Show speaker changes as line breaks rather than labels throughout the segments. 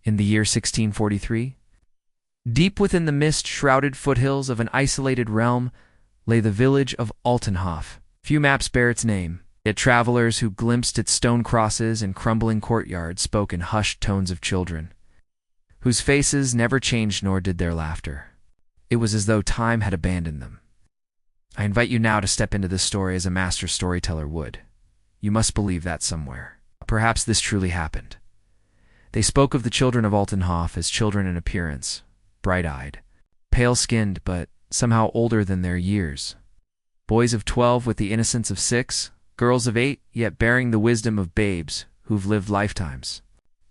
In the year 1643, deep within the mist-shrouded foothills of an isolated realm lay the village of Altenhof. Few maps bear its name, yet travelers who glimpsed its stone crosses and crumbling courtyards spoke in hushed tones of children, whose faces never changed nor did their laughter. It was as though time had abandoned them. I invite you now to step into this story as a master storyteller would. You must believe that somewhere. Perhaps this truly happened. They spoke of the children of Altenhof as children in appearance, bright-eyed, pale-skinned, but somehow older than their years. Boys of 12 with the innocence of 6, girls of 8, yet bearing the wisdom of babes who've lived lifetimes.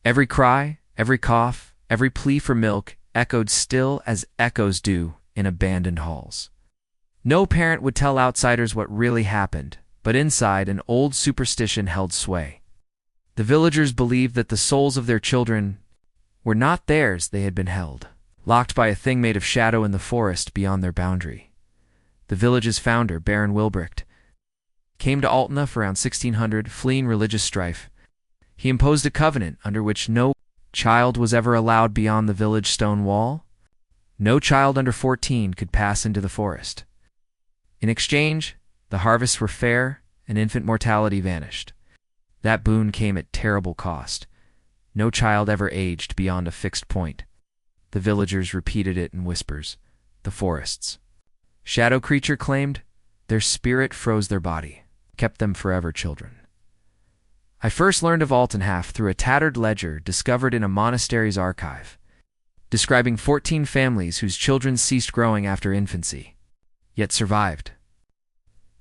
Every cry, every cough, every plea for milk echoed still as echoes do in abandoned halls. No parent would tell outsiders what really happened, but inside an old superstition held sway. The villagers believed that the souls of their children were not theirs, they had been held, locked by a thing made of shadow in the forest beyond their boundary. The village's founder, Baron Wilbricht, came to Altenhof around 1600, fleeing religious strife. He imposed a covenant under which no child was ever allowed beyond the village stone wall. No child under 14 could pass into the forest. In exchange, the harvests were fair and infant mortality vanished. That boon came at terrible cost. No child ever aged beyond a fixed point. The villagers repeated it in whispers. The forests. Shadow creature claimed their spirit froze their body, kept them forever children. I first learned of Altenhof through a tattered ledger discovered in a monastery's archive, describing 14 families whose children ceased growing after infancy, yet survived.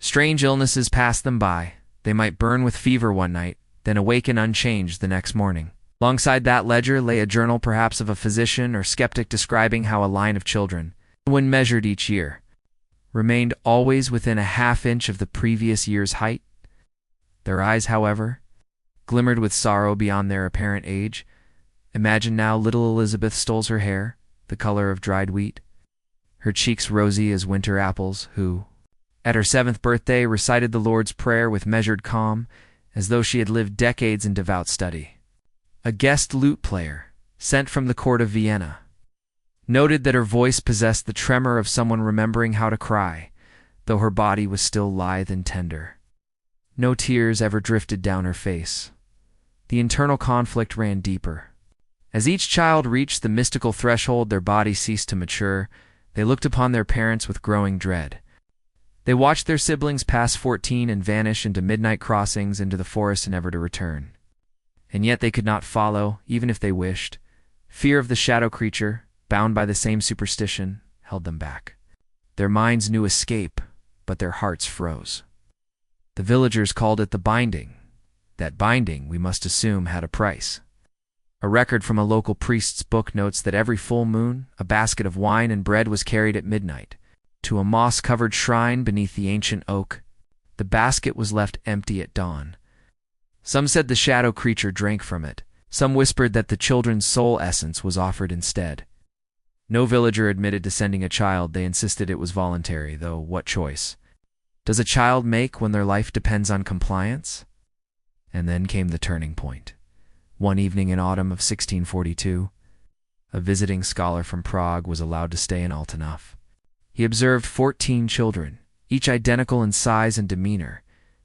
Strange illnesses passed them by. They might burn with fever one night, then awaken unchanged the next morning. Alongside that ledger lay a journal perhaps of a physician or skeptic describing how a line of children, when measured each year, remained always within a half-inch of the previous year's height. Their eyes, however, glimmered with sorrow beyond their apparent age. Imagine now little Elizabeth Stoles, her hair, the color of dried wheat, her cheeks rosy as winter apples, who, at her 7th birthday, recited the Lord's Prayer with measured calm, as though she had lived decades in devout study. A guest lute player, sent from the court of Vienna, noted that her voice possessed the tremor of someone remembering how to cry, though her body was still lithe and tender. No tears ever drifted down her face. The internal conflict ran deeper. As each child reached the mystical threshold their body ceased to mature, they looked upon their parents with growing dread. They watched their siblings pass 14 and vanish into midnight crossings into the forest never to return. And yet they could not follow, even if they wished. Fear of the shadow creature, bound by the same superstition, held them back. Their minds knew escape, but their hearts froze. The villagers called it the binding. That binding, we must assume, had a price. A record from a local priest's book notes that every full moon, a basket of wine and bread was carried at midnight to a moss-covered shrine beneath the ancient oak. The basket was left empty at dawn. Some said the shadow creature drank from it. Some whispered that the children's soul essence was offered instead. No villager admitted to sending a child. They insisted it was voluntary, though what choice does a child make when their life depends on compliance? And then came the turning point. One evening in autumn of 1642, a visiting scholar from Prague was allowed to stay in Altenhof. He observed 14 children, each identical in size and demeanor,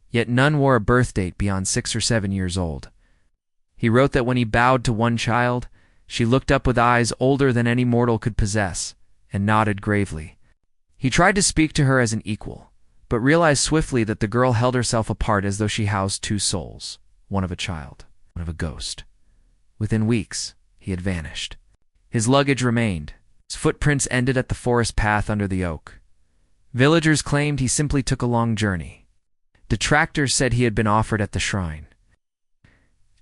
yet none wore a birth date beyond 6 or 7 years old. He wrote that when he bowed to one child, she looked up with eyes older than any mortal could possess, and nodded gravely. He tried to speak to her as an equal, but realized swiftly that the girl held herself apart as though she housed 2 souls, one of a child, one of a ghost. Within weeks, he had vanished. His luggage remained. His footprints ended at the forest path under the oak. Villagers claimed he simply took a long journey. Detractors said he had been offered at the shrine.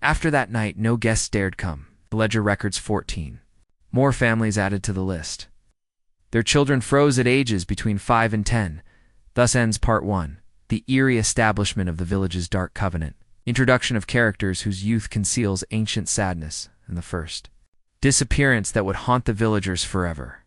After that night, no guests dared come. The ledger records 14. More families added to the list. Their children froze at ages between 5 and 10. Thus ends Part 1, the eerie establishment of the village's dark covenant. Introduction of characters whose youth conceals ancient sadness, and the first disappearance that would haunt the villagers forever.